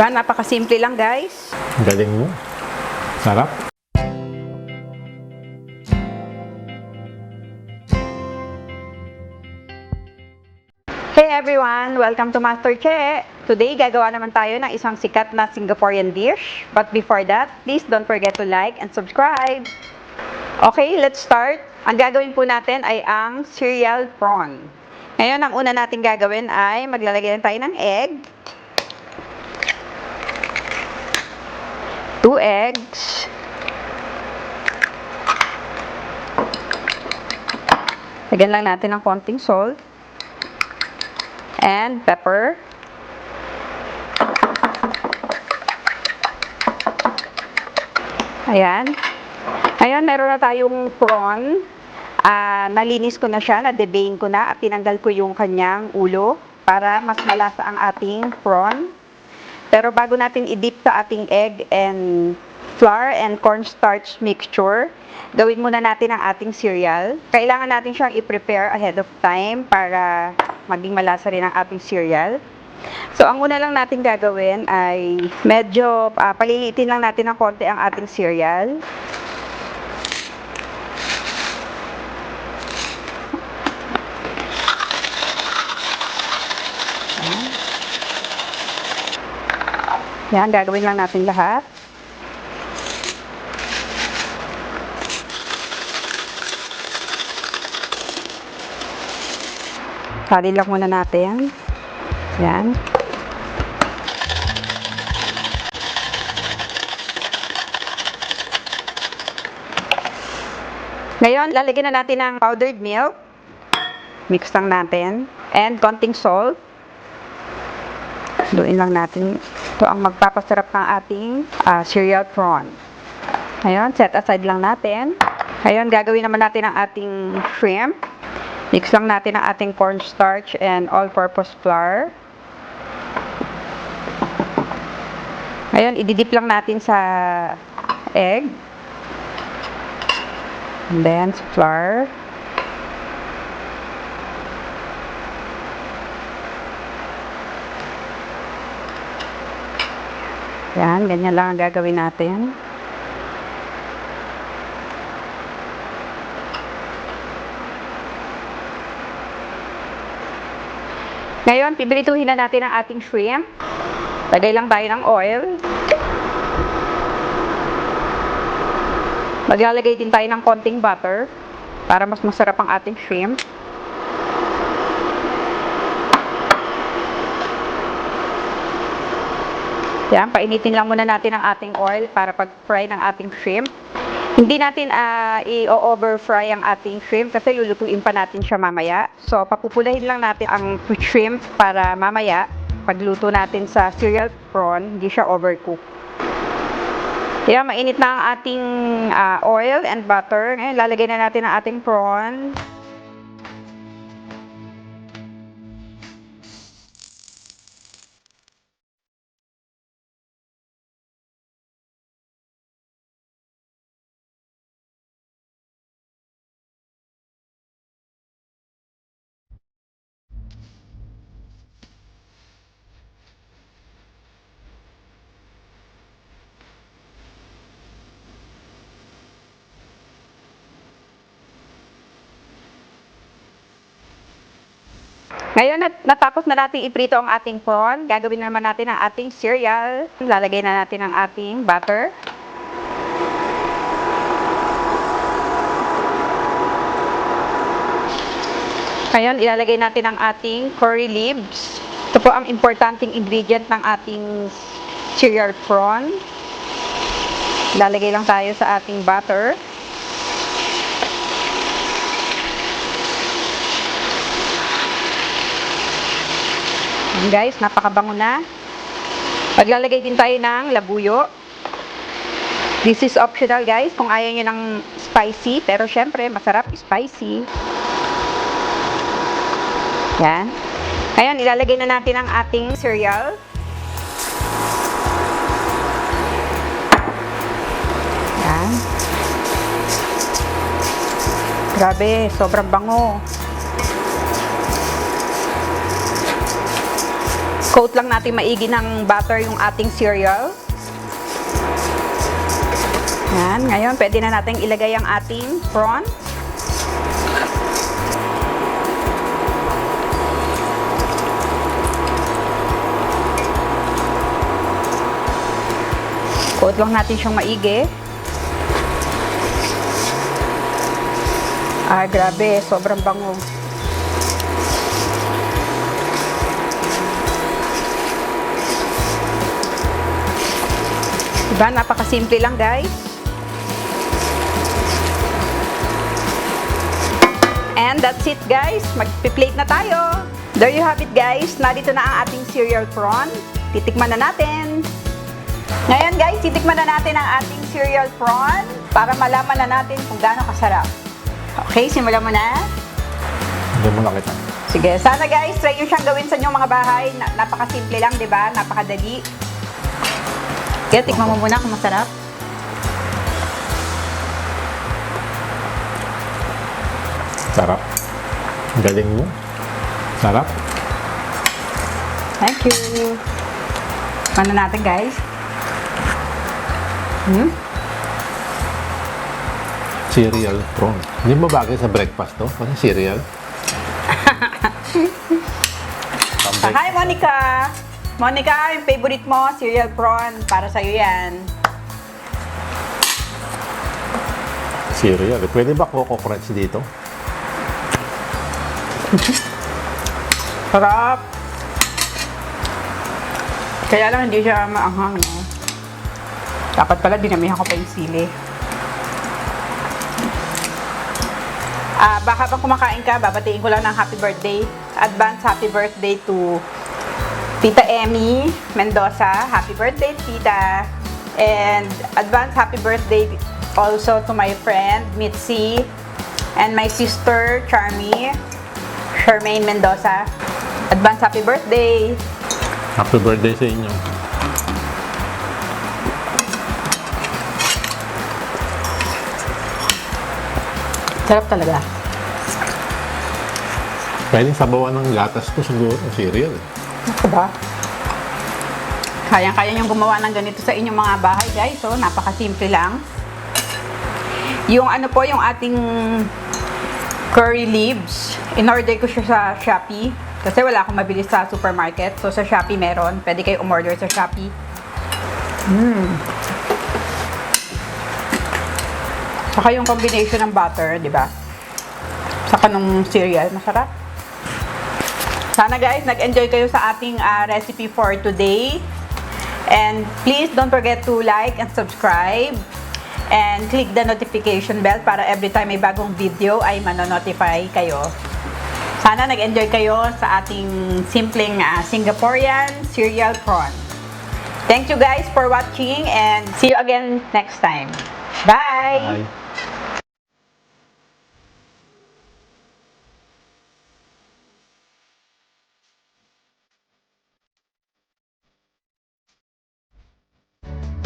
Diba? Napakasimple lang, guys. Galing mo. Sarap. Hey everyone! Welcome to Master Che! Today, gagawa naman tayo ng isang sikat na Singaporean dish. But before that, please don't forget to like and subscribe. Okay, let's start. Ang gagawin po natin ay ang cereal prawn. Ngayon, ang una natin gagawin ay maglalagay tayo ng egg. 2 eggs. Lagyan lang natin ng konting salt. And pepper. Ayan. Ayan, meron na tayong prawn. Nalinis ko na siya, na-devein ko na at tinanggal ko yung kanyang ulo para mas malasa ang ating prawn. Pero bago natin i-dip sa ating egg and flour and cornstarch mixture, gawin muna natin ang ating cereal. Kailangan natin siyang i-prepare ahead of time para maging malasa rin ang ating cereal. So, ang una lang natin gagawin ay medyo palilitin lang natin ng konti ang ating cereal. Yan, gagawin lang natin lahat. Sali lang muna natin. Yan. Ngayon, lalagyan na natin ng powdered milk. Mix lang natin. And konting salt. Luin lang natin. Ito ang magpapasarap ng ating cereal prawn. Ngayon, set aside lang natin. Ngayon, gagawin naman natin ang ating shrimp. Mix lang natin ang ating cornstarch and all-purpose flour. Ngayon, ididip lang natin sa egg. And then, sa flour. Yan, ganyan lang ang gagawin natin. Ngayon, pipirituhin na natin ang ating shrimp. Lagay lang tayo ng oil. Maglalagay din tayo ng konting butter para mas masarap ang ating shrimp. Yan, painitin lang muna natin ang ating oil para pag-fry ng ating shrimp. Hindi natin i-over fry ang ating shrimp kasi lulutuin pa natin siya mamaya. So, papupulahin lang natin ang shrimp para mamaya, pagluto natin sa cereal prawn, hindi siya overcook. Yan, mainit na ang ating oil and butter. Ngayon, lalagay na natin ang ating prawn. Ngayon, natapos na natin iprito ang ating prawn. Gagawin naman natin ang ating cereal. Lalagay na natin ang ating butter. Ngayon, ilalagay natin ang ating curry leaves. Ito po ang importanteng ingredient ng ating cereal prawn. Ilalagay lang tayo sa ating butter. Guys, napakabango na. Maglalagay din tayo ng labuyo. This is optional, guys, kung ayaw nyo ng spicy, pero syempre masarap spicy. Yan. Ngayon, ilalagay na natin ang ating cereal. Yan. Grabe, sobrang bango. Coat lang natin maigi ng butter yung ating cereal. Yan. Ngayon, pwede na natin ilagay ang ating prawn. Coat lang natin siyang maigi. Grabe. Sobrang bango. Diba? Napakasimple lang, guys. And that's it, guys. Magpi-plate na tayo. There you have it, guys. Narito na ang ating cereal prawn. Titikman na natin. Ngayon, guys, titikman na natin ang ating cereal prawn para malaman na natin kung gaano kasarap. Okay, simulan mo na. Hindi mo na kita. Sige, sana guys, try nyo siyang gawin sa inyong mga bahay. Napakasimple lang, di ba? Napakadali. Kaya tikman mo muna kung masarap. Sarap. Galing mo. Sarap. Thank you. Tikman na natin, guys. Cereal prawn. Hindi mo bagay sa breakfast to? Kasi cereal. Hi, Monica! Monica, yung favorite mo, cereal prawn. Para sa'yo yan. Cereal. Pwede ba Coco Crunch dito? Sarap! Kaya lang hindi siya maanghang, no? Dapat pala dinamihan ko pa yung sili. Baka habang kumakain ka, babatiin ko lang ng happy birthday. Advance happy birthday to Tita Emmy Mendoza. Happy birthday, Tita. And advance happy birthday also to my friend, Mitzi. And my sister, Charmaine Mendoza. Advance happy birthday. Happy birthday sa inyo. Sarap talaga. Pwedeng sabawan ng gatas to siguro. Cereal. Ano ba? Kayang-kaya niyong gumawa ng ganito sa inyong mga bahay, guys. So, napakasimple lang. Yung ano po, yung ating curry leaves, in-order ko siya sa Shopee. Kasi wala akong mabili sa supermarket. So, sa Shopee meron. Pwede kayo umorder sa Shopee. Saka yung combination ng butter, di ba? Saka nung cereal, masarap. Sana guys, nag-enjoy kayo sa ating recipe for today. And please don't forget to like and subscribe. And click the notification bell para every time may bagong video ay manonotify kayo. Sana nag-enjoy kayo sa ating simpleng Singaporean cereal prawn. Thank you guys for watching and see you again next time. Bye! Bye.